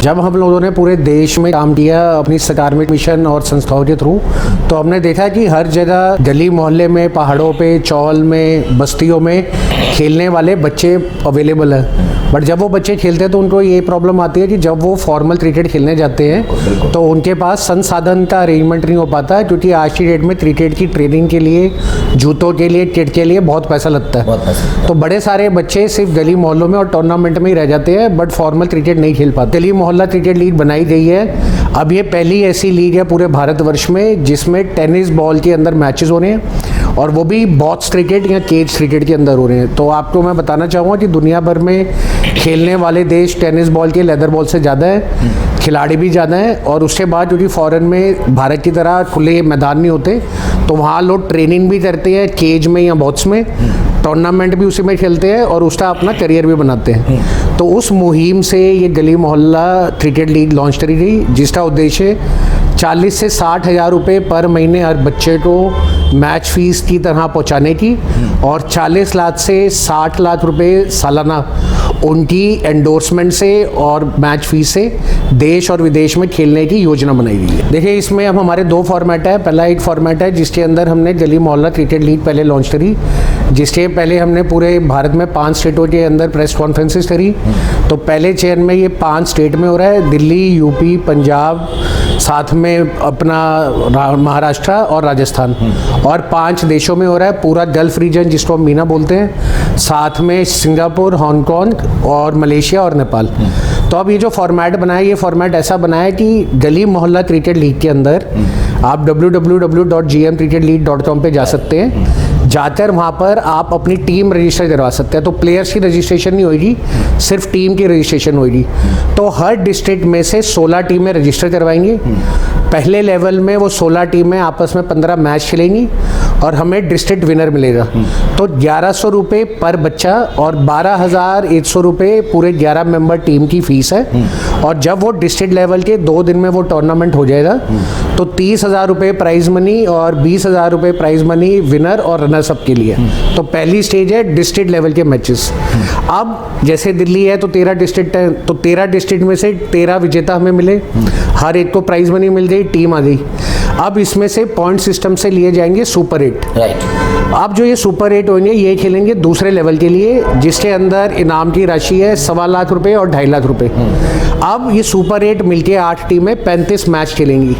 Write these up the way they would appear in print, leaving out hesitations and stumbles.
जब हम लोगों ने पूरे देश में काम किया अपनी कार्मिक मिशन और संस्थाओं के थ्रू, तो हमने देखा कि हर जगह गली मोहल्ले में, पहाड़ों पे, चौल में, बस्तियों में खेलने वाले बच्चे अवेलेबल हैं। बट जब वो बच्चे खेलते हैं तो उनको ये प्रॉब्लम आती है कि जब वो फॉर्मल क्रिकेट खेलने जाते हैं तो उनके पास संसाधन का अरेंजमेंट नहीं हो पाता है, क्योंकि आज की डेट में क्रिकेट की ट्रेनिंग के लिए, जूतों के लिए, किट के लिए बहुत पैसा लगता है। तो बड़े सारे बच्चे सिर्फ गली मोहल्लों में और टूर्नामेंट में ही रह जाते हैं, बट फॉर्मल क्रिकेट नहीं खेल पाते। गली मोहल्ला क्रिकेट लीग बनाई गई है। अब ये पहली ऐसी लीग है पूरे भारतवर्ष में जिसमें टेनिस बॉल के अंदर मैचेस हो रहे हैं, और वो भी बॉक्स क्रिकेट या केज क्रिकेट के अंदर हो रहे हैं। तो आपको मैं बताना चाहूँगा कि दुनिया भर में खेलने वाले देश टेनिस बॉल के लेदर बॉल से ज़्यादा है, खिलाड़ी भी ज़्यादा हैं। और उसके बाद क्योंकि फॉरेन में भारत की तरह खुले मैदान नहीं होते, तो वहाँ लोग ट्रेनिंग भी करते हैं केज में या बॉक्स में, टूर्नामेंट भी उसी में खेलते हैं और उसका अपना करियर भी बनाते हैं। तो उस मुहिम से ये गली मोहल्ला क्रिकेट लीग लॉन्च करी गई, जिसका उद्देश्य 40 से 60 हज़ार रुपये पर महीने हर बच्चे को मैच फीस की तरह पहुंचाने की, और 40 लाख से 60 लाख रुपए सालाना उनकी एंडोर्समेंट से और मैच फीस से देश और विदेश में खेलने की योजना बनाई गई है। देखिए, इसमें अब हमारे 2 फॉर्मेट है। पहला एक फॉर्मेट है जिसके अंदर हमने गली मोहल्ला क्रिकेट लीग पहले लॉन्च करी, जिसके पहले हमने पूरे भारत में 5 स्टेटों के अंदर प्रेस कॉन्फ्रेंसेस करी। तो पहले चेयर में ये 5 स्टेट में हो रहा है, दिल्ली, यूपी, पंजाब, साथ में अपना महाराष्ट्र और राजस्थान, और 5 देशों में हो रहा है। पूरा गल्फ रीजन जिसको हम मीना बोलते हैं, साथ में सिंगापुर, हांगकांग और मलेशिया और नेपाल। तो अब ये जो फॉर्मेट बनाया, ये फॉर्मेट ऐसा बनाया कि गली मोहल्ला क्रिकेट लीग के अंदर आप www.gmcricketleague.com पे जा सकते हैं। जाकर वहाँ पर आप अपनी टीम रजिस्टर करवा सकते हैं। तो प्लेयर्स की रजिस्ट्रेशन नहीं होगी, सिर्फ टीम की रजिस्ट्रेशन होगी। तो हर डिस्ट्रिक्ट में से 16 टीमें रजिस्टर करवाएंगी। पहले लेवल में वो 16 टीमें आपस में 15 मैच खेलेंगी और हमें डिस्ट्रिक्ट विनर मिलेगा। तो 1100 रुपये पर बच्चा और 12,100 रुपये पूरे 11 मेंबर टीम की फीस है। और जब वो डिस्ट्रिक्ट लेवल के 2 दिन में वो टूर्नामेंट हो जाएगा, तो 30,000 रुपये प्राइज मनी और 20,000 रुपये प्राइज मनी विनर और रनर्स अप के लिए। तो पहली स्टेज है डिस्ट्रिक्ट लेवल के मैचेस। अब जैसे दिल्ली है तो 13 डिस्ट्रिक्ट है, तो 13 डिस्ट्रिक्ट में से 13 विजेता हमें मिले, हर एक को प्राइज मनी मिल गई, टीम आ गई। अब इसमें से पॉइंट सिस्टम से लिए जाएंगे सुपर 8। राइट। अब जो ये सुपर 8 होंगे, ये खेलेंगे दूसरे लेवल के लिए, जिसके अंदर इनाम की राशि है 1.25 लाख रुपए और 2.5 लाख रुपए। अब ये सुपर 8 मिलके 8 टीमें 35 मैच खेलेंगी।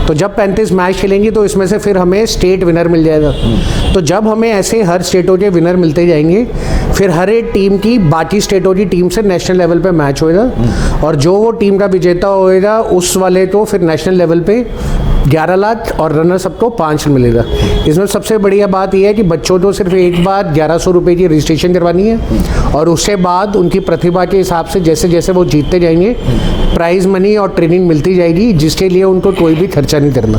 तो जब 35 मैच खेलेंगी तो इसमें से फिर हमें स्टेट विनर मिल जाएगा। तो जब हमें ऐसे हर स्टेटों के विनर मिलते जाएंगे, फिर हर एक टीम की बाकी स्टेटों की टीम से नेशनल लेवल पे मैच होएगा, और जो वो टीम का विजेता होएगा उस वाले को फिर नेशनल लेवल पे 11 लाख और रनर सबको 5 मिलेगा। इसमें सबसे बढ़िया बात यह है कि बच्चों को सिर्फ एक बार 1100 रुपये की रजिस्ट्रेशन करवानी है, और उसके बाद उनकी प्रतिभा के हिसाब से जैसे जैसे वो जीतते जाएंगे प्राइज मनी और ट्रेनिंग मिलती जाएगी, जिसके लिए उनको कोई भी खर्चा नहीं करना।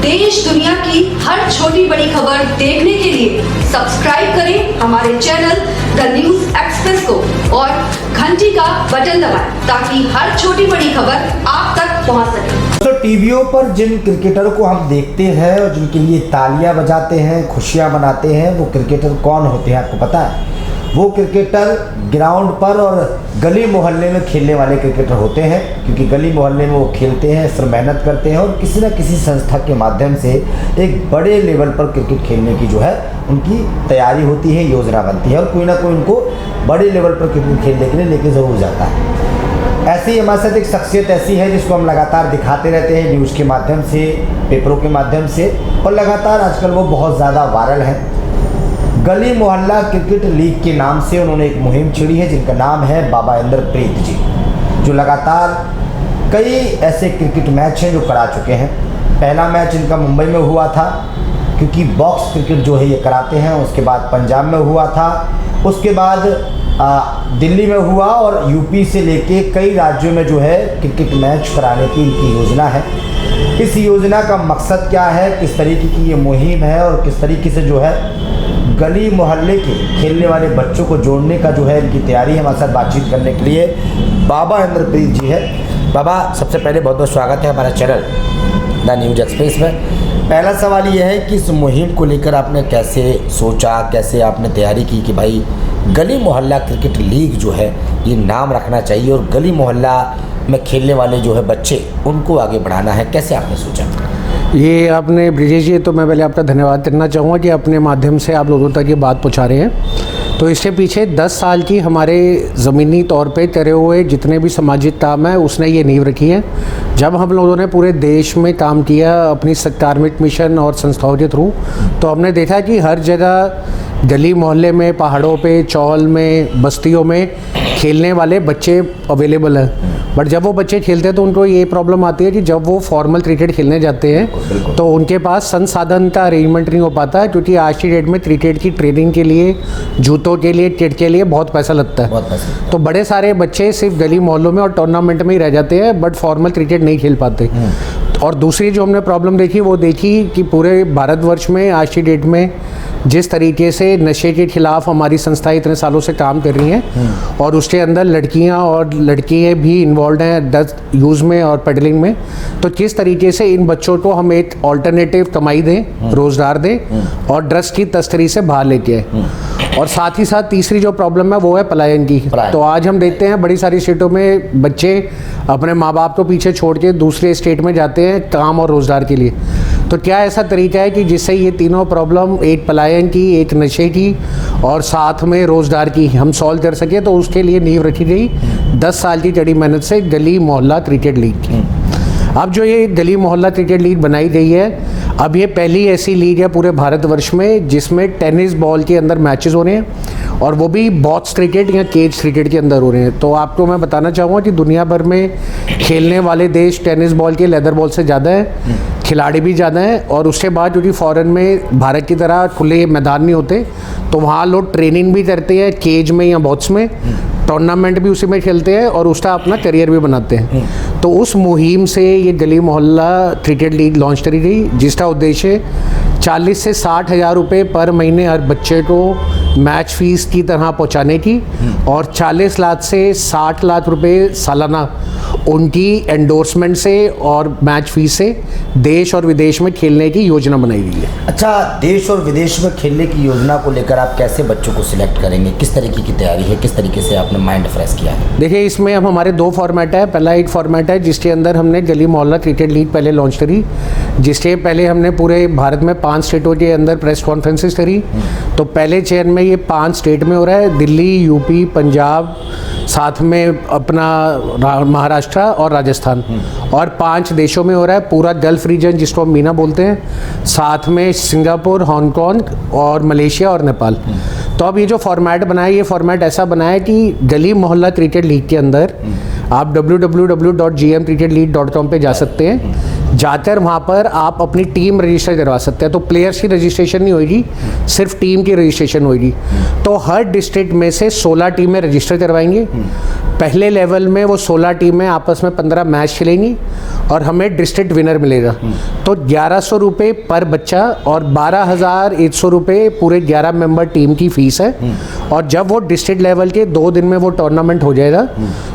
देश दुनिया की हर छोटी बड़ी खबर देखने के लिए सब्सक्राइब करें हमारे चैनल द न्यूज एक्सप्रेस को और घंटी का बटन दबाएं, ताकि हर छोटी बड़ी खबर आप तक पहुंच सके। तो टीवियों पर जिन क्रिकेटरों को हम देखते हैं और जिनके लिए तालियां बजाते हैं, खुशियां मनाते हैं, वो क्रिकेटर कौन होते हैं आपको पता है? वो क्रिकेटर ग्राउंड पर और गली मोहल्ले में खेलने वाले क्रिकेटर होते हैं, क्योंकि गली मोहल्ले में वो खेलते हैं, फिर मेहनत करते हैं और किसी न किसी संस्था के माध्यम से एक बड़े लेवल पर क्रिकेट खेलने की जो है उनकी तैयारी होती है, योजना बनती है, और कोई ना कोई उनको बड़े लेवल पर क्रिकेट खेलने के लिए लेके ज़रूर जाता है। ऐसे ही हमारे साथ एक शख्सियत ऐसी है जिसको हम लगातार दिखाते रहते हैं न्यूज़ के माध्यम से, पेपरों के माध्यम से, और लगातार आजकल वो बहुत ज़्यादा वायरल है। गली मोहल्ला क्रिकेट लीग के नाम से उन्होंने एक मुहिम छेड़ी है जिनका नाम है बाबा इंद्रप्रीत जी, जो लगातार कई ऐसे क्रिकेट मैच हैं जो करा चुके हैं। पहला मैच इनका मुंबई में हुआ था, क्योंकि बॉक्स क्रिकेट जो है ये कराते हैं। उसके बाद पंजाब में हुआ था, उसके बाद दिल्ली में हुआ, और यूपी से लेके कई राज्यों में जो है क्रिकेट मैच कराने की इनकी योजना है। इस योजना का मकसद क्या है, किस तरीके की ये मुहिम है, और किस तरीके से जो है गली मोहल्ले के खेलने वाले बच्चों को जोड़ने का जो है इनकी तैयारी है। हमारे साथ बातचीत करने के लिए बाबा इंद्रप्रीत जी है। बाबा, सबसे पहले बहुत बहुत स्वागत है हमारा चैनल द न्यूज एक्सप्रेस में। पहला सवाल ये है कि इस मुहिम को लेकर आपने कैसे सोचा, कैसे आपने तैयारी की कि भाई गली मोहल्ला क्रिकेट लीग जो है ये नाम रखना चाहिए और गली मोहल्ला में खेलने वाले जो है बच्चे उनको आगे बढ़ाना है, कैसे आपने सोचा? ये आपने ब्रिजेश जी, तो मैं पहले आपका धन्यवाद करना चाहूँगा कि अपने माध्यम से आप लोगों तक ये बात पहुँचा रहे हैं। तो इसके पीछे 10 साल की हमारे ज़मीनी तौर पे करे हुए जितने भी सामाजिक काम है उसने ये नींव रखी है। जब हम लोगों ने पूरे देश में काम किया अपनी कार्मिक मिशन और संस्थाओं के थ्रू, तो हमने देखा कि हर जगह गली मोहल्ले में, पहाड़ों पे, चौल में, बस्तियों में खेलने वाले बच्चे अवेलेबल हैं। बट जब वो बच्चे खेलते हैं तो उनको ये प्रॉब्लम आती है कि जब वो फॉर्मल क्रिकेट खेलने जाते हैं तो उनके पास संसाधन का अरेंजमेंट नहीं हो पाता, क्योंकि आज की डेट में क्रिकेट की ट्रेनिंग के लिए, जूतों के लिए, किट के लिए बहुत पैसा लगता है। तो बड़े सारे बच्चे सिर्फ गली मोहल्लों में और टूर्नामेंट में ही रह जाते हैं, बट फॉर्मल क्रिकेट नहीं खेल पाते। और दूसरी जो हमने प्रॉब्लम देखी वो देखी कि पूरे भारतवर्ष में आज की डेट में जिस तरीके से नशे के खिलाफ हमारी संस्थाएं इतने सालों से काम कर रही हैं और उसके अंदर लड़कियां और लड़के भी इन्वॉल्व हैं ड्रग्स यूज़ में और पेडलिंग में, तो किस तरीके से इन बच्चों को हम एक ऑल्टरनेटिव कमाई दें, रोज़गार दें और ड्रग्स की तस्करी से बाहर लेके आए। और साथ ही साथ तीसरी जो प्रॉब्लम है वो है पलायन की। तो आज हम देखते हैं बड़ी सारी स्टेटों में बच्चे अपने माँ बाप को पीछे छोड़ के दूसरे स्टेट में जाते हैं काम और रोज़गार के लिए। तो क्या ऐसा तरीका है कि जिससे ये तीनों प्रॉब्लम, एक पलायन की, एक नशे की और साथ में रोज़गार की, हम सॉल्व कर सके? तो उसके लिए नींव रखी गई 10 साल की कड़ी मेहनत से गली मोहल्ला क्रिकेट लीग की। अब जो ये गली मोहल्ला क्रिकेट लीग बनाई गई है, अब ये पहली ऐसी लीग है पूरे भारतवर्ष में जिसमें टेनिस बॉल के अंदर मैचेस हो रहे हैं और वो भी बॉक्स क्रिकेट या केज क्रिकेट के अंदर हो रहे हैं। तो आपको मैं बताना चाहूँगा कि दुनिया भर में खेलने वाले देश टेनिस बॉल के लेदर बॉल से ज़्यादा है, खिलाड़ी भी ज़्यादा हैं। और उसके बाद क्योंकि फॉरेन में भारत की तरह खुले मैदान नहीं होते, तो वहाँ लोग ट्रेनिंग भी करते हैं केज में या बॉक्स में, टूर्नामेंट भी उसी में खेलते हैं और उसका अपना करियर भी बनाते हैं। तो उस मुहिम से ये गली मोहल्ला क्रिकेट लीग लॉन्च करी गई, जिसका उद्देश्य 40 से 60 हज़ार रुपये पर महीने हर बच्चे को मैच फीस की तरह पहुंचाने की और 40 लाख से 60 लाख रुपए सालाना उनकी एंडोर्समेंट से और मैच फीस से देश और विदेश में खेलने की योजना बनाई गई है। अच्छा, देश और विदेश में खेलने की योजना को लेकर आप कैसे बच्चों को सिलेक्ट करेंगे? किस तरीके की तैयारी है? किस तरीके से आपने माइंड फ्रेश किया है? देखिए, इसमें अब हमारे 2 फॉर्मेट है। पहला एक फॉर्मेट है जिसके अंदर हमने गली मोहल्ला क्रिकेट लीग पहले लॉन्च करी, जिसके पहले हमने पूरे भारत में 5 स्टेटों के अंदर प्रेस कॉन्फ्रेंसेस करी। तो पहले चयन में ये 5 स्टेट में हो रहा है, दिल्ली, यूपी, पंजाब, साथ में अपना महाराष्ट्र और राजस्थान, और 5 देशों में हो रहा है, पूरा गल्फ रीजन जिसको हम मीना बोलते हैं, साथ में सिंगापुर, हांगकांग और मलेशिया और नेपाल। तो अब ये जो फॉर्मेट बना है, ये फॉर्मेट ऐसा बना है कि गली मोहल्ला क्रिकेट लीग के अंदर आप www.gmcricketleague.com पे जा सकते हैं। जाकर वहाँ पर आप अपनी टीम रजिस्टर करवा सकते हैं। तो प्लेयर्स की रजिस्ट्रेशन नहीं होगी, सिर्फ टीम की रजिस्ट्रेशन होगी। तो हर डिस्ट्रिक्ट में से 16 टीमें रजिस्टर करवाएंगे। पहले लेवल में वो 16 टीमें आपस में 15 मैच खेलेंगी और हमें डिस्ट्रिक्ट विनर मिलेगा। तो 1100 रुपये पर बच्चा और 12,100 रुपये पूरे 11 मेंबर टीम की फीस है। और जब वो डिस्ट्रिक्ट लेवल के 2 दिन में वो टूर्नामेंट हो जाएगा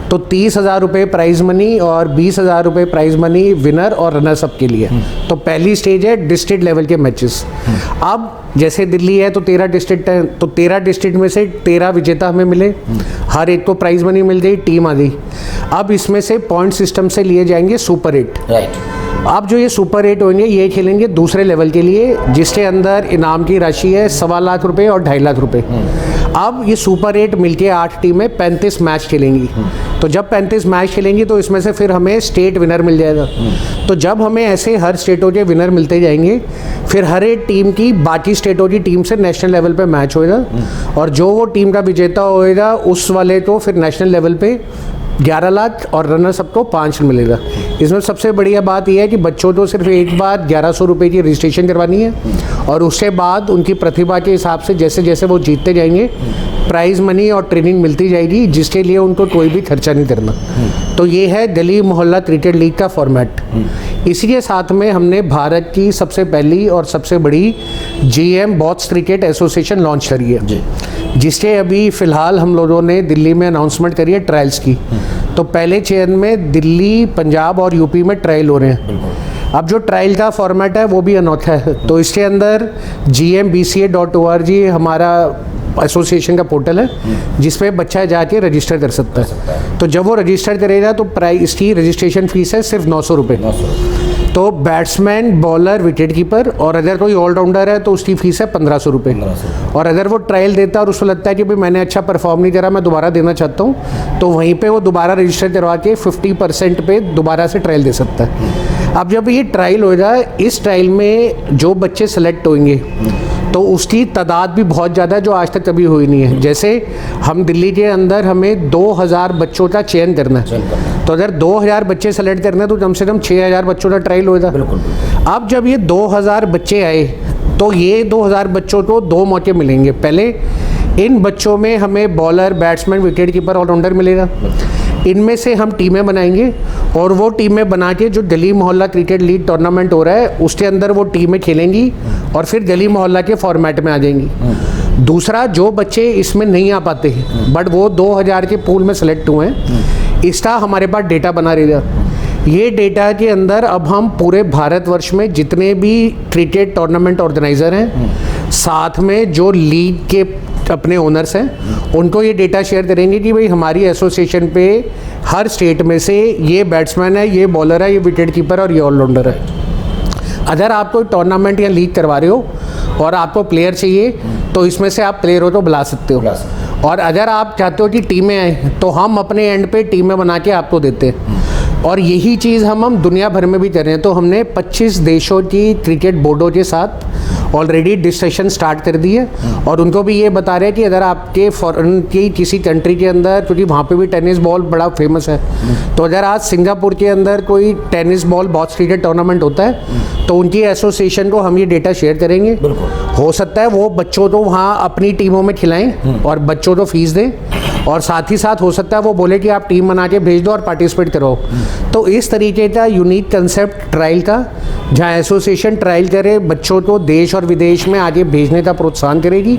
तो 30,000 रुपये प्राइज मनी और 20,000 रुपये प्राइज मनी विनर और रनर्स अप के लिए। तो पहली स्टेज है डिस्ट्रिक्ट लेवल के मैचेस। अब जैसे दिल्ली है तो 13 डिस्ट्रिक्ट है, तो 13 डिस्ट्रिक्ट में से 13 विजेता हमें मिले, हर एक को प्राइज मनी मिल गई, टीम आ गई। अब इसमें से पॉइंट सिस्टम से लिए जाएंगे सुपर 8। राइट। अब जो ये सुपर 8 होंगे ये खेलेंगे दूसरे लेवल के लिए, जिसके अंदर इनाम की राशि है 1.25 लाख रुपये और 2.5 लाख रुपये। अब ये सुपर 8 मिलके 8 टीमें 35 मैच खेलेंगी। तो जब 35 मैच खेलेंगी तो इसमें से फिर हमें स्टेट विनर मिल जाएगा। तो जब हमें ऐसे हर स्टेटों के विनर मिलते जाएंगे, फिर हर एक टीम की बाकी स्टेटों की टीम से नेशनल लेवल पे मैच होएगा और जो वो टीम का विजेता होएगा उस वाले को फिर नेशनल लेवल पे 11 लाख और रनर सबको 5 मिलेगा। इसमें सबसे बढ़िया बात यह है कि बच्चों को सिर्फ एक बार 1100 रुपये की रजिस्ट्रेशन करवानी है और उसके बाद उनकी प्रतिभा के हिसाब से जैसे जैसे वो जीतते जाएंगे प्राइज मनी और ट्रेनिंग मिलती जाएगी, जिसके लिए उनको कोई भी खर्चा नहीं करना। तो ये है गली मोहल्ला क्रिकेट लीग का फॉर्मेट। इसी के साथ में हमने भारत की सबसे पहली और सबसे बड़ी GM box cricket association launch करी है, जिसके अभी फ़िलहाल हम लोगों ने दिल्ली में अनाउंसमेंट करी है ट्रायल्स की। तो पहले चयन में दिल्ली, पंजाब और यूपी में ट्रायल हो रहे हैं। अब जो ट्रायल का फॉर्मेट है वो भी अनोखा है। तो इसके अंदर gmbca.org हमारा एसोसिएशन का पोर्टल है जिसपे बच्चा जाके रजिस्टर कर सकता है। तो जब वो रजिस्टर करेगा तो प्राइस की रजिस्ट्रेशन फीस है सिर्फ 900 रुपये। तो बैट्समैन, बॉलर, विकेट कीपर और अगर कोई ऑलराउंडर है तो उसकी फीस है 1500 रुपये। और अगर वो ट्रायल देता है और उसको लगता है कि भाई मैंने अच्छा परफॉर्म नहीं करा, मैं दोबारा देना चाहता हूँ, तो वहीं पे वो दोबारा रजिस्टर करवा के 50% पे दोबारा से ट्रायल दे सकता है। अब जब ये ट्रायल होगा, इस ट्रायल में जो बच्चे सेलेक्ट होंगे तो उसकी तादाद भी बहुत ज़्यादा है जो आज तक कभी हुई नहीं है। जैसे हम दिल्ली के अंदर हमें 2000 बच्चों का चयन करना है, तो अगर 2000 बच्चे सेलेक्ट करना है तो कम से कम 6000 बच्चों का ट्रायल होगा। अब जब ये 2000 बच्चे आए तो ये 2000 बच्चों को 2 मौके मिलेंगे। पहले इन बच्चों में हमें bowler, batsman, wicket keeper, allrounder मिलेगा। इनमें से हम टीमें बनाएंगे और वो टीमें बना के जो गली मोहल्ला क्रिकेट लीग टूर्नामेंट हो रहा है उसके अंदर वो टीमें खेलेंगी और फिर गली मोहल्ला के फॉर्मेट में आ जाएंगी। दूसरा, जो बच्चे इसमें नहीं आ पाते हैं बट वो 2000 के पूल में सेलेक्ट हुए हैं, इसका हमारे पास डेटा बना रहेगा। ये डेटा के अंदर अब हम पूरे भारतवर्ष में जितने भी क्रिकेट टूर्नामेंट ऑर्गेनाइज़र हैं, साथ में जो लीग के अपने ओनर्स हैं, उनको ये डेटा शेयर करेंगे कि भाई हमारी एसोसिएशन पे हर स्टेट में से ये बैट्समैन है, ये बॉलर है, ये विकेट कीपर और ये ऑलराउंडर है। अगर आप कोई टूर्नामेंट या लीग करवा रहे हो और आपको प्लेयर चाहिए तो इसमें से आप प्लेयरों को बुला सकते हो। और अगर आप चाहते हो कि टीमें आएँ तो हम अपने एंड पे टीमें बना के आपको देते हैं। और यही चीज़ हम दुनिया भर में भी कर रहे हैं। तो हमने 25 देशों की क्रिकेट बोर्डों के साथ ऑलरेडी डिस्कशन स्टार्ट कर दी है और उनको भी ये बता रहे हैं कि अगर आपके फॉरेन की किसी कंट्री के अंदर, क्योंकि वहाँ पे भी टेनिस बॉल बड़ा फेमस है, तो अगर आज सिंगापुर के अंदर कोई tennis ball box cricket tournament होता है तो उनकी एसोसिएशन को हम ये डेटा शेयर करेंगे। हो सकता है वो बच्चों को वहाँ अपनी टीमों में खिलाएं और बच्चों को फीस दें, और साथ ही साथ हो सकता है वो बोले कि आप टीम बना के भेज दो और पार्टिसिपेट करो। तो इस तरीके का यूनिक कंसेप्ट ट्रायल का, जहाँ एसोसिएशन ट्रायल करे, बच्चों को देश और विदेश में आगे भेजने का प्रोत्साहन करेगी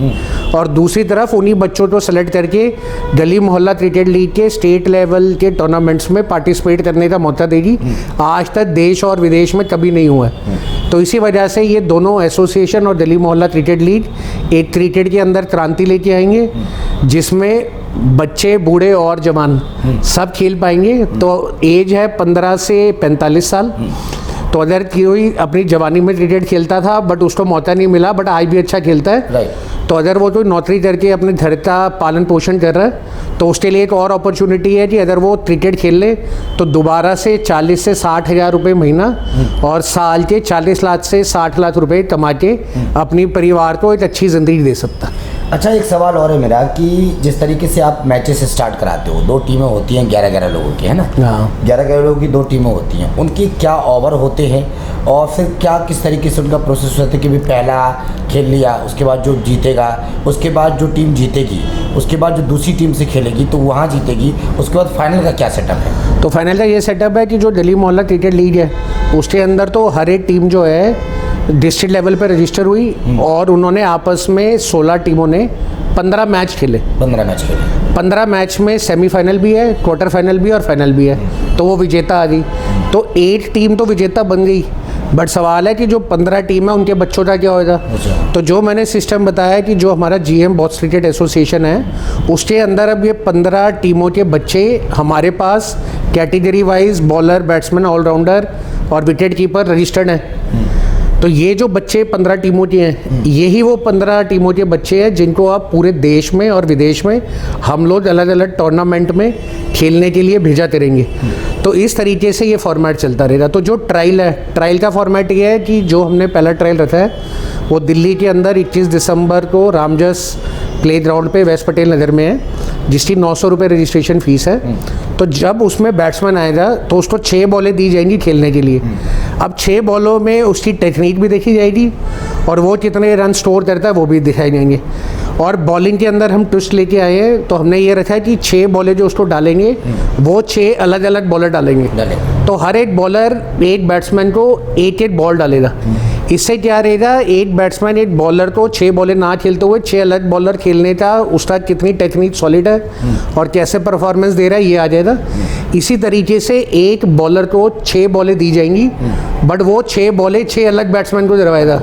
और दूसरी तरफ उन्हीं बच्चों को सेलेक्ट करके गली मोहल्ला क्रिकेट लीग के स्टेट लेवल के टूर्नामेंट्स में पार्टिसिपेट करने का मौका देगी। आज तक देश और विदेश में कभी नहीं हुआ है। तो इसी वजह से ये दोनों एसोसिएशन और गली मोहल्ला क्रिकेट लीग एक क्रिकेट के अंदर क्रांति लेके आएंगे जिसमें बच्चे, बूढ़े और जवान सब खेल पाएंगे। तो एज है 15 से 45 साल। तो अगर कोई अपनी जवानी में क्रिकेट खेलता था बट उसको मौका नहीं मिला बट आज भी अच्छा खेलता है, तो अगर वो कोई नौकरी करके अपने घर का पालन पोषण कर रहा है तो उसके लिए एक और अपॉर्चुनिटी है कि अगर वो क्रिकेट खेल ले तो दोबारा से 40 से 60 हज़ार रुपये महीना और साल के 40 लाख से 60 लाख रुपए कमा के अपनी परिवार को एक अच्छी ज़िंदगी दे सकता है। अच्छा, एक सवाल और है मेरा कि जिस तरीके से आप मैचेस स्टार्ट कराते हो, 2 टीमें होती हैं 11-11 लोगों की, है ना? हाँ। 11-11 लोगों की 2 टीमें होती हैं, उनकी क्या ओवर होते हैं और फिर क्या किस तरीके से उनका प्रोसेस होता है कि भी पहला खेल लिया, उसके बाद जो जीतेगा, उसके बाद जो टीम जीतेगी, उसके बाद जो दूसरी टीम से खेलेगी तो वहाँ जीतेगी, उसके बाद फाइनल का क्या सेटअप है? तो फाइनल का ये सेटअप है कि जो गली मोहल्ला क्रिकेट लीग है उसके अंदर तो हर एक टीम जो है डिस्ट्रिक्ट लेवल पे रजिस्टर हुई और उन्होंने आपस में 16 टीमों ने 15 मैच खेले। 15 मैच में सेमीफाइनल भी है, क्वार्टर फाइनल भी है और फाइनल भी है। तो वो विजेता आ गई। तो एक टीम तो विजेता बन गई, बट सवाल है कि जो 15 टीम है उनके बच्चों का क्या होगा। तो जो मैंने सिस्टम बताया कि जो हमारा GM बॉक्स क्रिकेट एसोसिएशन है उसके अंदर अब ये 15 टीमों के बच्चे हमारे पास category wise bowler, batsman, allrounder और विकेट कीपर रजिस्टर्ड हैं। तो ये जो बच्चे 15 टीमों के हैं, यही वो 15 टीमों के बच्चे हैं जिनको अब पूरे देश में और विदेश में हम लोग अलग अलग टूर्नामेंट में खेलने के लिए भेजा करेंगे। तो इस तरीके से ये फॉर्मेट चलता रहेगा। तो जो ट्रायल है, ट्रायल का फॉर्मेट ये है कि जो हमने पहला ट्रायल रखा है वो दिल्ली के अंदर 21 दिसंबर को रामजस प्ले ग्राउंड पे वेस्ट पटेल नगर में है, जिसकी 900 रुपये रजिस्ट्रेशन फ़ीस है। तो जब उसमें बैट्समैन आएगा तो उसको 6 बॉलें दी जाएंगी खेलने के लिए। अब 6 बॉलों में उसकी टेक्निक भी देखी जाएगी और वो कितने रन स्टोर करता है वो भी दिखाए जाएंगे। और बॉलिंग के अंदर हम ट्विस्ट लेके आए हैं, तो हमने ये रखा है कि 6 बॉलें जो उसको डालेंगे वो 6 अलग अलग बॉलर डालेंगे। तो हर एक बॉलर एक बैट्समैन को एक बॉल डालेगा। इससे क्या रहेगा, एक बैट्समैन एक बॉलर को 6 बॉलें ना खेलते हुए 6 अलग बॉलर खेलने का उसका कितनी टेक्निक सॉलिड है और कैसे परफॉर्मेंस दे रहा है ये आ जाएगा। इसी तरीके से एक बॉलर को 6 बॉलें दी जाएंगी, बट वो 6 बॉलें 6 अलग बैट्समैन को दिलवाएगा।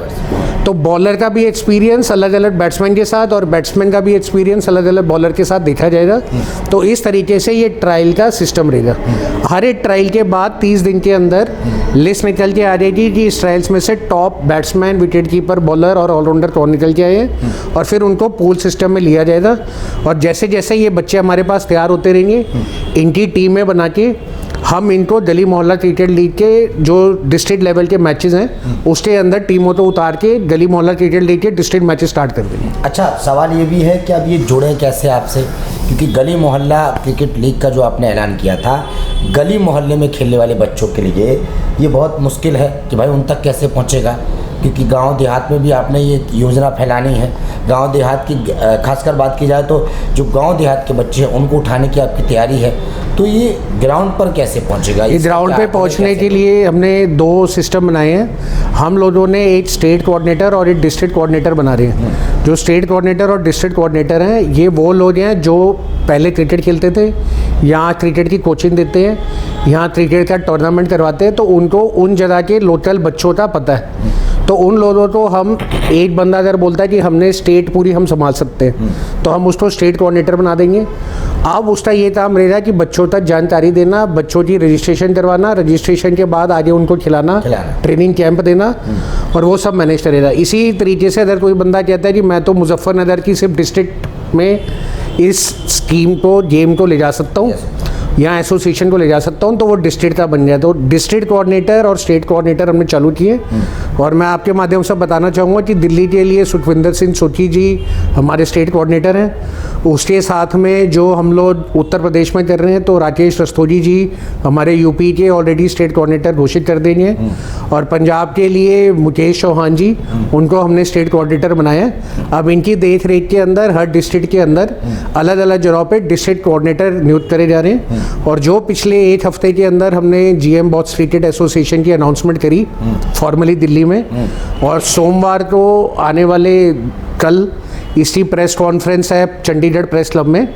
तो बॉलर का भी एक्सपीरियंस अलग अलग बैट्समैन के साथ और बैट्समैन का भी एक्सपीरियंस अलग अलग बॉलर के साथ देखा जाएगा। तो इस तरीके से ये ट्रायल का सिस्टम रहेगा। हर एक ट्रायल के बाद 30 दिन के अंदर लिस्ट निकल के आ जाएगी कि इस ट्रायल्स में से top batsman, wicket keeper, bowler और ऑलराउंडर कौन निकल के आए हैं, और फिर उनको पूल सिस्टम में लिया जाएगा। और जैसे जैसे ये बच्चे हमारे पास तैयार होते रहेंगे, इनकी टीमें बना के हम इनको गली मोहल्ला क्रिकेट लीग के जो डिस्ट्रिक्ट लेवल के मैचेस हैं उसके अंदर टीमों को उतार के गली मोहल्ला क्रिकेट लीग के डिस्ट्रिक्ट मैचेस स्टार्ट कर देंगे। अच्छा, सवाल ये भी है कि अब ये जुड़े कैसे आपसे, क्योंकि गली मोहल्ला क्रिकेट लीग का जो आपने ऐलान किया था, गली मोहल्ले में खेलने वाले बच्चों के लिए ये बहुत मुश्किल है कि भाई उन तक कैसे पहुंचेगा, क्योंकि गांव देहात में भी आपने ये योजना फैलानी है। गांव देहात की खासकर बात की जाए तो जो गांव देहात के बच्चे हैं उनको उठाने की आपकी तैयारी है, तो ये ग्राउंड पर कैसे पहुंचेगा? इस ग्राउंड पे पहुंचने के लिए हमने 2 सिस्टम बनाए हैं। हम लोगों ने एक स्टेट कोऑर्डिनेटर और एक डिस्ट्रिक्ट कोऑर्डिनेटर बना रहे हैं। जो स्टेट कोऑर्डिनेटर और डिस्ट्रिक्ट कोऑर्डिनेटर हैं, ये वो लोग हैं जो पहले क्रिकेट खेलते थे, यहाँ क्रिकेट की कोचिंग देते हैं, यहाँ क्रिकेट का टूर्नामेंट करवाते हैं, तो उनको उन जगह के लोकल बच्चों का पता है। तो उन लोगों को हम, एक बंदा अगर बोलता है कि हमने स्टेट पूरी हम संभाल सकते हैं, तो हम उसको स्टेट कोऑर्डिनेटर बना देंगे। अब उसका ये काम रहेगा कि बच्चों तक जानकारी देना, बच्चों की रजिस्ट्रेशन करवाना, रजिस्ट्रेशन के बाद आगे उनको खिलाना, ट्रेनिंग कैंप देना, और वो सब मैनेज करेगा। इसी तरीके से अगर कोई बंदा कहता है कि मैं तो मुजफ्फरनगर की सिर्फ डिस्ट्रिक्ट में इस स्कीम को, गेम को ले जा सकता हूँ या एसोसिएशन को ले जा सकता हूँ, तो वो डिस्ट्रिक्ट का बन गया। तो डिस्ट्रिक्ट कोऑर्डिनेटर और स्टेट कोऑर्डिनेटर हमने चालू किए। और मैं आपके माध्यम से बताना चाहूँगा कि दिल्ली के लिए सुखविंदर सिंह सोची जी हमारे स्टेट कोऑर्डिनेटर हैं। उसके साथ में जो हम लोग उत्तर प्रदेश में कर रहे हैं, तो राकेश रस्तोगी जी हमारे यूपी के ऑलरेडी स्टेट कोऑर्डिनेटर घोषित कर देंगे। और पंजाब के लिए मुकेश चौहान जी, उनको हमने स्टेट कोऑर्डिनेटर बनाया है। अब इनकी देख रेख के अंदर हर डिस्ट्रिक्ट के अंदर अलग अलग जगहों पर डिस्ट्रिक्ट कोऑर्डिनेटर नियुक्त करे जा रहे हैं। और जो पिछले 1 हफ्ते के अंदर हमने GM बॉक्स क्रिकेट एसोसिएशन की अनाउंसमेंट करी फॉर्मली दिल्ली में, और सोमवार को आने वाले कल इसकी प्रेस कॉन्फ्रेंस है चंडीगढ़ प्रेस क्लब में।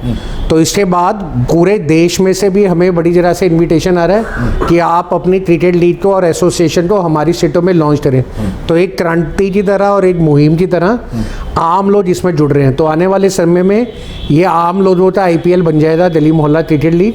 तो इसके बाद पूरे देश में से भी हमें बड़ी तरह से इनविटेशन आ रहा है कि आप अपनी क्रिकेट लीग को और एसोसिएशन को हमारी स्टेटों में लॉन्च करें। तो एक क्रांति की तरह और एक मुहिम की तरह आम लोग इसमें जुड़ रहे हैं। तो आने वाले समय में ये आम लोगों का IPL बन जाएगा, गली मोहल्ला क्रिकेट लीग,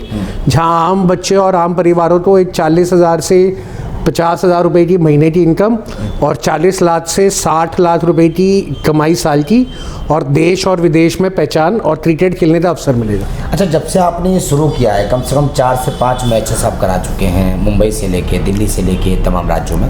जहाँ आम बच्चे और आम परिवारों को एक 40,000 से 50,000 रुपये की महीने की इनकम और 40 लाख से 60 लाख रुपए की कमाई साल की, और देश और विदेश में पहचान और क्रिकेट खेलने का अवसर मिलेगा। अच्छा, जब से आपने ये शुरू किया है, कम से कम 4 से 5 मैचेस आप करा चुके हैं, मुंबई से लेके दिल्ली से लेके तमाम राज्यों में,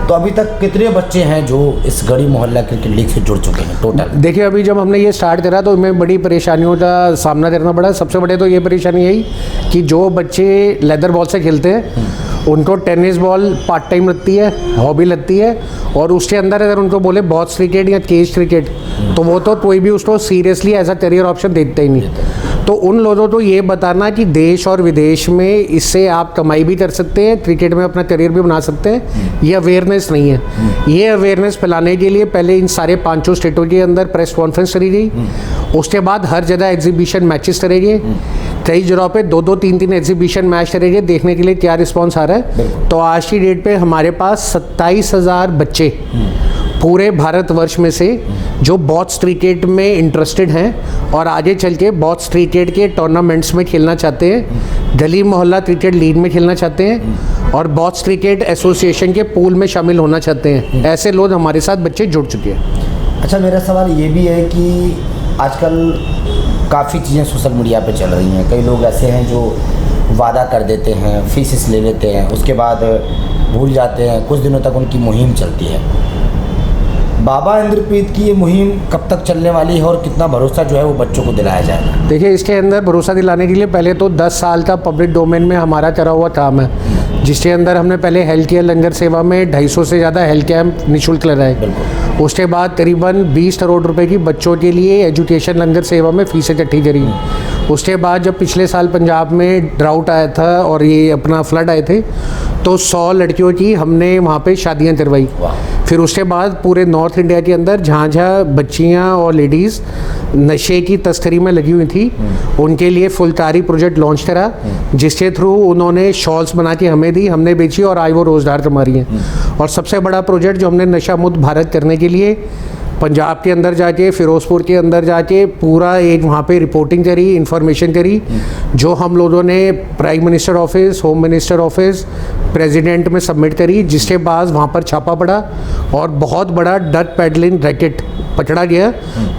तो अभी तक कितने बच्चे हैं जो इस गली मोहल्ला क्रिकेट लीग से जुड़ चुके हैं टोटल? देखिए, अभी जब हमने ये स्टार्ट करा तो हमें बड़ी परेशानियों का सामना करना पड़ा। सबसे बड़े तो ये परेशानी यही कि जो बच्चे लेदर बॉल से खेलते हैं उनको टेनिस बॉल पार्ट टाइम लगती है, हॉबी लगती है, और उसके अंदर अगर उनको बोले बॉक्स क्रिकेट या केज क्रिकेट, तो वो तो कोई भी उसको seriously as a career option देते ही नहीं। तो उन लोगों को ये बताना कि देश और विदेश में इससे आप कमाई भी कर सकते हैं, क्रिकेट में अपना करियर भी बना सकते हैं, ये अवेयरनेस नहीं है। ये अवेयरनेस फैलाने के लिए पहले इन सारे 5 स्टेटों के अंदर प्रेस कॉन्फ्रेंस करी गई, उसके बाद हर जगह एग्जीबिशन मैचेस करेंगे, कई जगहों पे 2-2, 3-3 एग्जीबिशन मैच करेंगे, देखने के लिए क्या रिस्पॉन्स आ रहा है। तो आज की डेट पे हमारे पास 27,000 बच्चे पूरे भारतवर्ष में से जो बॉक्स क्रिकेट में इंटरेस्टेड हैं और आगे चल के बॉक्स क्रिकेट के टूर्नामेंट्स में खेलना चाहते हैं, गली मोहल्ला क्रिकेट लीग में खेलना चाहते हैं और बॉक्स क्रिकेट एसोसिएशन के पूल में शामिल होना चाहते हैं, ऐसे लोग हमारे साथ बच्चे जुड़ चुके हैं। अच्छा, मेरा सवाल ये भी है कि आजकल काफ़ी चीज़ें सोशल मीडिया पे चल रही हैं। कई लोग ऐसे हैं जो वादा कर देते हैं, फीस ले लेते हैं, उसके बाद भूल जाते हैं, कुछ दिनों तक उनकी मुहिम चलती है। बाबा इंद्रप्रीत की ये मुहिम कब तक चलने वाली है और कितना भरोसा जो है वो बच्चों को दिलाया जाएगा? देखिए, इसके अंदर भरोसा दिलाने के लिए पहले तो 10 साल का पब्लिक डोमेन में हमारा करा हुआ काम है, जिसके अंदर हमने पहले हेल्थ केयर लंगर सेवा में 250 से ज़्यादा हेल्थ कैंप निःशुल्क लगाए। उसके बाद करीबन 20 करोड़ रुपए की बच्चों के लिए एजुकेशन लंगर सेवा में फीसें इकट्ठी करी। उसके बाद जब पिछले साल पंजाब में ड्राउट आया था और ये अपना फ्लड आए थे, तो 100 लड़कियों की हमने वहाँ पे शादियाँ करवाई। फिर उसके बाद पूरे नॉर्थ इंडिया के अंदर जहाँ जहाँ बच्चियाँ और लेडीज़ नशे की तस्करी में लगी हुई थी उनके लिए फुलकारी प्रोजेक्ट लॉन्च करा, जिसके थ्रू उन्होंने शॉल्स बना के हमें दी, हमने बेची और आज वो रोज़गार कमा रही हैं। और सबसे बड़ा प्रोजेक्ट जो हमने नशा मुक्त भारत करने के लिए पंजाब के अंदर जाके, फिरोजपुर के अंदर जाके पूरा एक वहाँ पे रिपोर्टिंग करी, इंफॉर्मेशन करी, जो हम लोगों ने prime minister office, home minister office, president में सबमिट करी, जिसके बाद वहाँ पर छापा पड़ा और बहुत बड़ा ड्रग पेडलिंग रैकेट पकड़ा गया।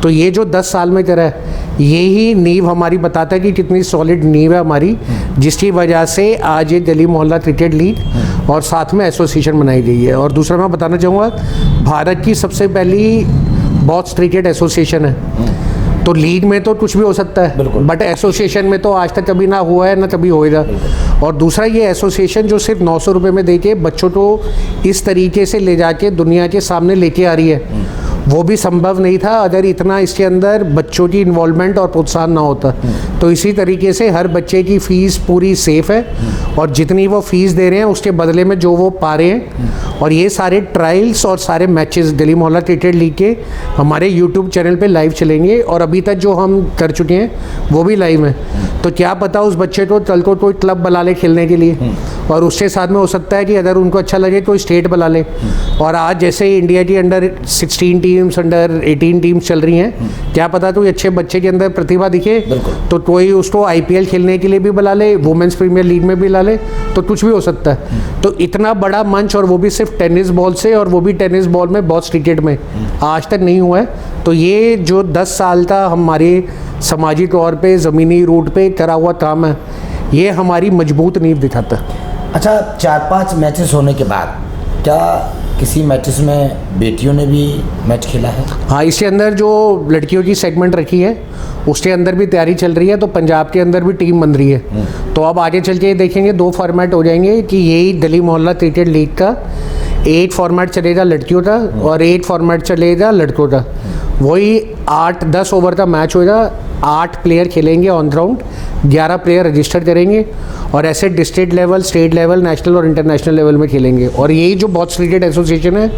तो ये जो 10 साल में करा है, यही नींव हमारी बताता है कि कितनी सॉलिड नींव है हमारी, जिसकी वजह से आज ये गली मोहल्ला क्रिकेट लीग और साथ में एसोसिएशन बनाई गई है। और दूसरा मैं बताना चाहूँगा, भारत की सबसे पहली बॉक्स क्रिकेट एसोसिएशन है। तो लीग में तो कुछ भी हो सकता है, बट एसोसिएशन में तो आज तक कभी ना हुआ है ना कभी होएगा। और दूसरा, ये एसोसिएशन जो सिर्फ 900 रुपये में दे के बच्चों को इस तरीके से ले जाके दुनिया के सामने लेके आ रही है, वो भी संभव नहीं था अगर इतना इसके अंदर बच्चों की इन्वॉल्वमेंट और प्रोत्साहन ना होता। तो इसी तरीके से हर बच्चे की फ़ीस पूरी सेफ़ है और जितनी वो फ़ीस दे रहे हैं उसके बदले में जो वो पा रहे हैं। और ये सारे ट्रायल्स और सारे मैचेस गली मोहल्ला क्रिकेट लीग के हमारे यूट्यूब चैनल पे लाइव चलेंगे और अभी तक जो हम कर चुके हैं वो भी लाइव है। तो क्या पता उस बच्चे को कल को कोई क्लब बुला ले खेलने के लिए, और उसके साथ में हो सकता है कि अगर उनको अच्छा लगे तो स्टेट बुला ले। और आज जैसे इंडिया की अंडर 16 टीम्स, अंडर 18 टीम्स चल रही हैं, क्या पता तो अच्छे बच्चे के अंदर प्रतिभा दिखे तो कोई उसको IPL खेलने के लिए भी बुला ले, वुमेन्स प्रीमियर लीग में भी ला ले, तो कुछ भी हो सकता है। तो इतना बड़ा मंच, और वो भी सिर्फ टेनिस बॉल से, और वो भी टेनिस बॉल में बॉक्स क्रिकेट में आज तक नहीं हुआ है। तो ये जो 10 साल का हमारे समाजी तौर पे ज़मीनी रूट पे करा हुआ काम है, ये हमारी मजबूत नींव दिखाता है। अच्छा, 4-5 मैचेस होने के बाद क्या किसी मैचेस में बेटियों ने भी मैच खेला है? हाँ, इसके अंदर जो लड़कियों की सेगमेंट रखी है उसके अंदर भी तैयारी चल रही है। तो पंजाब के अंदर भी टीम बन रही है। तो अब आगे चल के देखेंगे 2 फॉर्मेट हो जाएंगे कि यही गली मोहल्ला क्रिकेट लीग का 8 फॉर्मेट चलेगा लड़कियों का और 8 फॉर्मेट चलेगा लड़कों का। वही 8-10 ओवर का मैच होगा, 8 प्लेयर खेलेंगे ऑन ग्राउंड, 11 प्लेयर रजिस्टर करेंगे और ऐसे district level, state level, national और इंटरनेशनल लेवल में खेलेंगे। और यही जो बॉक्स क्रिकेट एसोसिएशन है,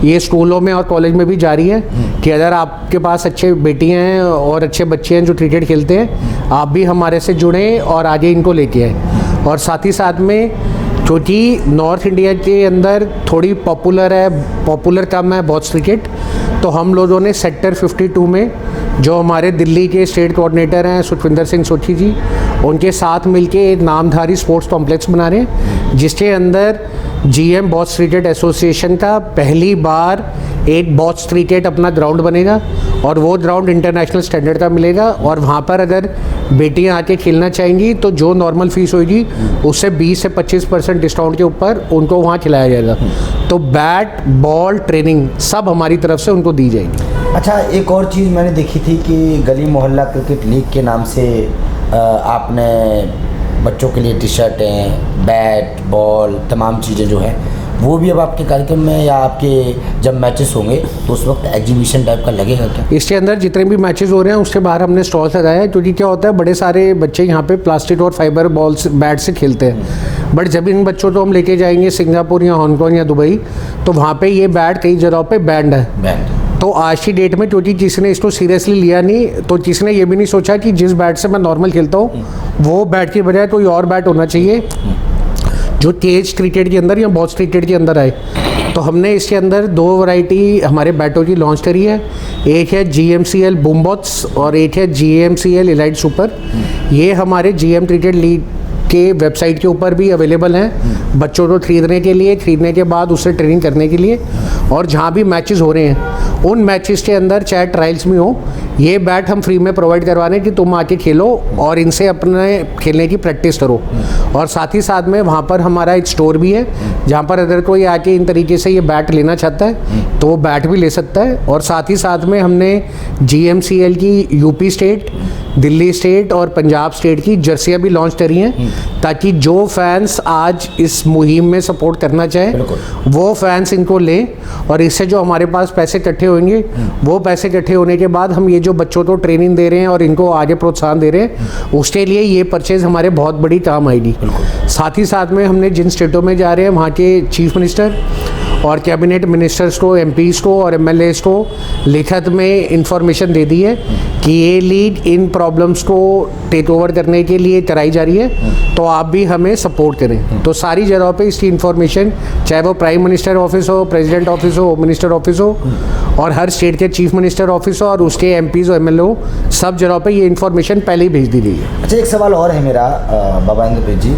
ये स्कूलों में और कॉलेज में भी जारी है कि अगर आपके पास अच्छे बेटियां हैं और अच्छे बच्चे हैं जो क्रिकेट खेलते हैं, आप भी हमारे से जुड़ें और आगे इनको लेके आएँ। और साथ ही साथ में क्योंकि नॉर्थ इंडिया के अंदर थोड़ी पॉपुलर कम है बॉक्स क्रिकेट, तो हम लोगों ने सेक्टर 52 में जो हमारे दिल्ली के स्टेट कोऑर्डिनेटर हैं सुखविंदर सिंह सोठी जी, उनके साथ मिलके एक नामधारी स्पोर्ट्स कॉम्प्लेक्स बना रहे हैं, जिसके अंदर GM बॉक्स क्रिकेट एसोसिएशन का पहली बार एक बॉक्स क्रिकेट अपना ग्राउंड बनेगा और वो ग्राउंड इंटरनेशनल स्टैंडर्ड का मिलेगा। और वहाँ पर अगर बेटियाँ आके खेलना चाहेंगी तो जो नॉर्मल फीस होगी उससे 20 से 25% डिस्काउंट के ऊपर उनको वहाँ खिलाया जाएगा। तो बैट, बॉल, ट्रेनिंग सब हमारी तरफ से उनको दी जाएगी। अच्छा, एक और चीज़ मैंने देखी थी कि गली मोहल्ला क्रिकेट लीग के नाम से आपने बच्चों के लिए टी-शर्टें, बैट, बॉल, तमाम चीज़ें जो हैं वो भी अब आपके कार्यक्रम में या आपके जब मैचेस होंगे तो उस वक्त एग्जीबिशन टाइप का लगेगा क्या? इसके अंदर जितने भी मैचेस हो रहे हैं उसके बाहर हमने स्टॉल लगाया है, क्योंकि क्या होता है बड़े सारे बच्चे यहाँ पे प्लास्टिक और फाइबर बॉल से, बैट से खेलते हैं। बट जब इन बच्चों को हम लेके जाएंगे सिंगापुर या हांगकॉन्ग या दुबई, तो वहाँ पे ये बैट कई जगहों पे बैंड है। तो आज की डेट में क्योंकि किसी ने इसको सीरियसली लिया नहीं, तो किसी ने ये भी नहीं सोचा कि जिस बैट से मैं नॉर्मल खेलता हूँ वो बैट की बजाय कोई और बैट होना चाहिए जो केज क्रिकेट के अंदर या बॉक्स क्रिकेट के अंदर आए। तो हमने इसके अंदर 2 वैरायटी हमारे बैटों की लॉन्च करी है। एक है GMCL बूम बॉक्स और एक है GMCL इलाइट सुपर। ये हमारे GM क्रिकेट लीग के वेबसाइट के ऊपर भी अवेलेबल हैं बच्चों को खरीदने के लिए, खरीदने के बाद उससे ट्रेनिंग करने के लिए। और जहाँ भी मैचेस हो रहे हैं उन मैचेस के अंदर चाहे ट्रायल्स में हो, ये बैट हम फ्री में प्रोवाइड करवाने कि तुम आके खेलो और इनसे अपने खेलने की प्रैक्टिस करो। और साथ ही साथ में वहाँ पर हमारा एक स्टोर भी है जहाँ पर अगर कोई आके इन तरीके से ये बैट लेना चाहता है तो वो बैट भी ले सकता है। और साथ ही साथ में हमने GMCL की UP स्टेट, दिल्ली स्टेट और पंजाब स्टेट की जर्सियाँ भी लॉन्च करी हैं, ताकि जो फैंस आज इस मुहिम में सपोर्ट करना चाहें वो फैंस इनको लें। और इससे जो हमारे पास पैसे इकट्ठे होंगे, वो पैसे इकट्ठे होने के बाद हम ये जो बच्चों को ट्रेनिंग दे रहे हैं और इनको आगे प्रोत्साहन दे रहे हैं, उसके लिए ये परचेज़ हमारे बहुत बड़ी काम आएगी। साथ ही साथ में हमने जिन स्टेटों में जा रहे हैं वहाँ के चीफ मिनिस्टर और कैबिनेट मिनिस्टर्स को, एमपीज़ को और एमएलएज़ को लिखित में इंफॉर्मेशन दे दी है कि ये लीग इन प्रॉब्लम्स को टेक ओवर करने के लिए कराई जा रही है, तो आप भी हमें सपोर्ट करें। तो सारी जगहों पे इसकी इन्फॉर्मेशन, चाहे वो प्राइम मिनिस्टर ऑफिस हो, प्रेसिडेंट ऑफिस हो, होम मिनिस्टर ऑफिस हो और हर स्टेट के चीफ मिनिस्टर ऑफिस हो और उसके एमपीज़ और एमएलए हो, सब जगहों पे ये इन्फॉर्मेशन पहले ही भेज दी गई है। अच्छा, एक सवाल और है मेरा बाबा इंद्रप्रीत जी,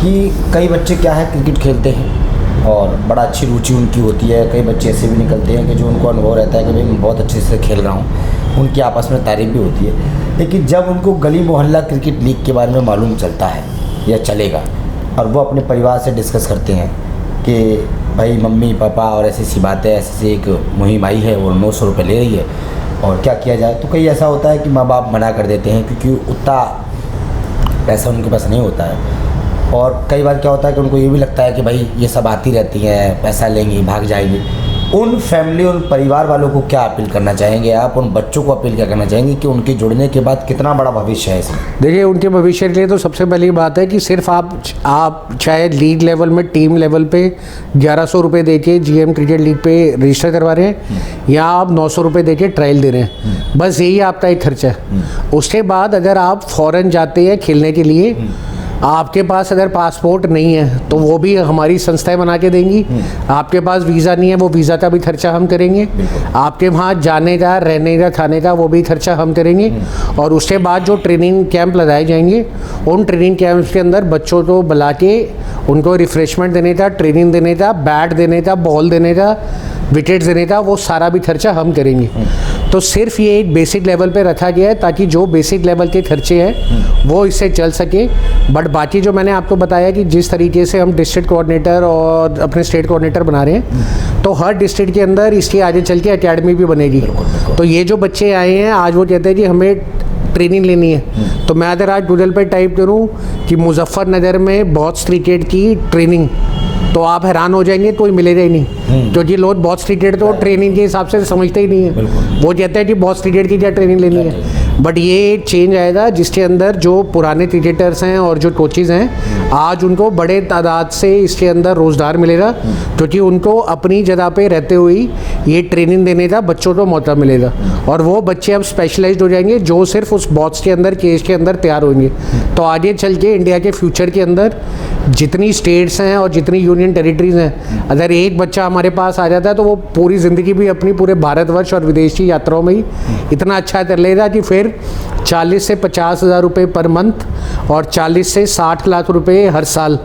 कि कई बच्चे क्या है क्रिकेट खेलते हैं और बड़ा अच्छी रुचि उनकी होती है, कई बच्चे ऐसे भी निकलते हैं कि जो उनको अनुभव रहता है कि भाई मैं बहुत अच्छे से खेल रहा हूँ, उनकी आपस में तारीफ भी होती है, लेकिन जब उनको गली मोहल्ला क्रिकेट लीग के बारे में मालूम चलता है या चलेगा और वो अपने परिवार से डिस्कस करते हैं कि भाई मम्मी पापा और ऐसी सी बातें, ऐसी एक मुहिम आई है और 900 रुपये ले रही है और क्या किया जाए, तो कई ऐसा होता है कि माँ बाप मना कर देते हैं क्योंकि उतना पैसा उनके पास नहीं होता है। और कई बार क्या होता है कि उनको ये भी लगता है कि भाई ये सब आती रहती हैं, पैसा लेंगी भाग जाएंगी। उन फैमिली, उन परिवार वालों को क्या अपील करना चाहेंगे आप, उन बच्चों को अपील क्या करना चाहेंगे कि उनके जुड़ने के बाद कितना बड़ा भविष्य है इसमें? देखिए, उनके भविष्य के लिए तो सबसे पहली बात है कि सिर्फ आप चाहे लीग लेवल में, टीम लेवल पे 1100 रुपये दे के GM क्रिकेट लीग पे रजिस्टर करवा रहे हैं या आप 900 रुपये दे के ट्रायल दे रहे हैं, बस यही आपका एक खर्चा है। उसके बाद अगर आप फॉरेन जाते हैं खेलने के लिए, आपके पास अगर पासपोर्ट नहीं है तो वो भी हमारी संस्थाएं बना के देंगी। आपके पास वीज़ा नहीं है, वो वीज़ा का भी खर्चा हम करेंगे। आपके वहाँ जाने का, रहने का, खाने का वो भी खर्चा हम करेंगे। और उसके बाद जो ट्रेनिंग कैंप लगाए जाएंगे, उन ट्रेनिंग कैंप्स के अंदर बच्चों को बुला के उनको रिफ़्रेशमेंट देने का, ट्रेनिंग देने का, बैट देने का, बॉल देने का, विकेट देने का, वो सारा भी खर्चा हम करेंगे। तो सिर्फ ये एक बेसिक लेवल पे रखा गया है ताकि जो बेसिक लेवल के खर्चे हैं वो इससे चल सके। बट बाकी जो मैंने आपको बताया कि जिस तरीके से हम डिस्ट्रिक्ट कोऑर्डिनेटर और अपने स्टेट कोऑर्डिनेटर बना रहे हैं, तो हर डिस्ट्रिक्ट के अंदर इसके आगे चल के एकेडमी भी बनेगी। तो ये जो बच्चे आए हैं आज, वो कहते हैं कि हमें ट्रेनिंग लेनी है, तो मैं अगर आज गूगल पे टाइप करूँ कि मुजफ्फरनगर में बॉक्स क्रिकेट की ट्रेनिंग, तो आप हैरान हो जाएंगे, कोई मिलेगा ही नहीं, क्योंकि लोग बॉक्स क्रिकेट तो ट्रेनिंग के हिसाब से समझते ही नहीं है। वो कहते हैं कि बॉक्स क्रिकेट की क्या ट्रेनिंग लेनी है। बट ये चेंज आएगा जिसके अंदर जो पुराने क्रिकेटर्स हैं और जो कोचेज़ हैं, आज उनको बड़े तादाद से इसके अंदर रोज़गार मिलेगा, क्योंकि उनको अपनी जगह पे रहते हुए ये ट्रेनिंग देने का बच्चों को मौका मिलेगा। और वो बच्चे अब स्पेशलाइज्ड हो जाएंगे जो सिर्फ उस बॉक्स के अंदर, केज के अंदर तैयार होंगे। तो आगे चल के इंडिया के फ्यूचर के अंदर जितनी स्टेट्स हैं और जितनी यूनियन टेरिटरीज़ हैं, अगर एक बच्चा हमारे पास आ जाता है तो वो पूरी ज़िंदगी भी अपनी पूरे भारतवर्ष और विदेशी यात्राओं में ही इतना अच्छा कर लेगा कि फिर 40 से 50 हज़ार रुपये पर मंथ और 40 से 60 लाख रुपए हर साल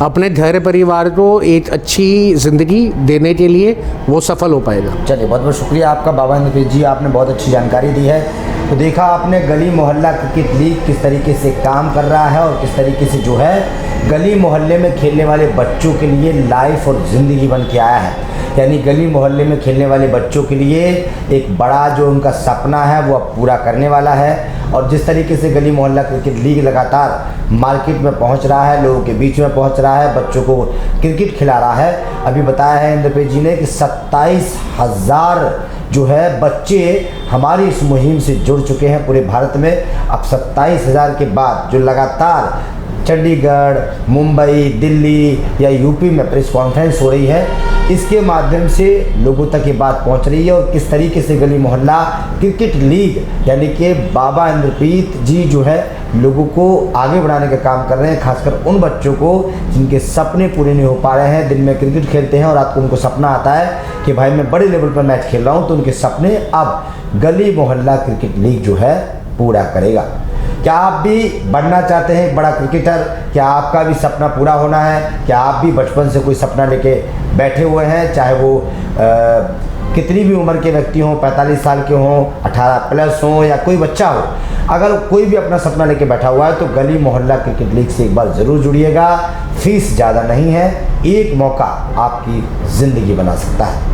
अपने घर परिवार को एक अच्छी ज़िंदगी देने के लिए वो सफल हो पाएगा। चलिए, बहुत बहुत शुक्रिया आपका बाबा इंद्रप्रीत जी, आपने बहुत अच्छी जानकारी दी है। तो देखा आपने गली मोहल्ला क्रिकेट लीग किस तरीके से काम कर रहा है और किस तरीके से जो है गली मोहल्ले में खेलने वाले बच्चों के लिए लाइफ और ज़िंदगी बन के आया है। यानी गली मोहल्ले में खेलने वाले बच्चों के लिए एक बड़ा जो उनका सपना है वो अब पूरा करने वाला है। और जिस तरीके से गली मोहल्ला क्रिकेट लीग लगातार मार्केट में पहुंच रहा है, लोगों के बीच में पहुंच रहा है, बच्चों को क्रिकेट खिला रहा है। अभी बताया है इंद्रप्रीत जी ने कि 27,000 जो है बच्चे हमारी इस मुहिम से जुड़ चुके हैं पूरे भारत में। अब 27,000 के बाद जो लगातार चंडीगढ़, मुंबई, दिल्ली या यूपी में प्रेस कॉन्फ्रेंस हो रही है, इसके माध्यम से लोगों तक ये बात पहुंच रही है। और किस तरीके से गली मोहल्ला क्रिकेट लीग यानी कि बाबा इंद्रप्रीत जी जो है लोगों को आगे बढ़ाने का काम कर रहे हैं, खासकर उन बच्चों को जिनके सपने पूरे नहीं हो पा रहे हैं। दिन में क्रिकेट खेलते हैं और रात को उनको सपना आता है कि भाई मैं बड़े लेवल पर मैच खेल रहा हूँ, तो उनके सपने अब गली मोहल्ला क्रिकेट लीग जो है पूरा करेगा। क्या आप भी बनना चाहते हैं एक बड़ा क्रिकेटर? क्या आपका भी सपना पूरा होना है? क्या आप भी बचपन से कोई सपना लेके बैठे हुए हैं, चाहे वो कितनी भी उम्र के व्यक्ति हों, 45 साल के हों, 18 प्लस हों या कोई बच्चा हो, अगर कोई भी अपना सपना लेके बैठा हुआ है तो गली मोहल्ला क्रिकेट लीग से एक बार ज़रूर जुड़िएगा। फीस ज़्यादा नहीं है, एक मौका आपकी ज़िंदगी बना सकता है।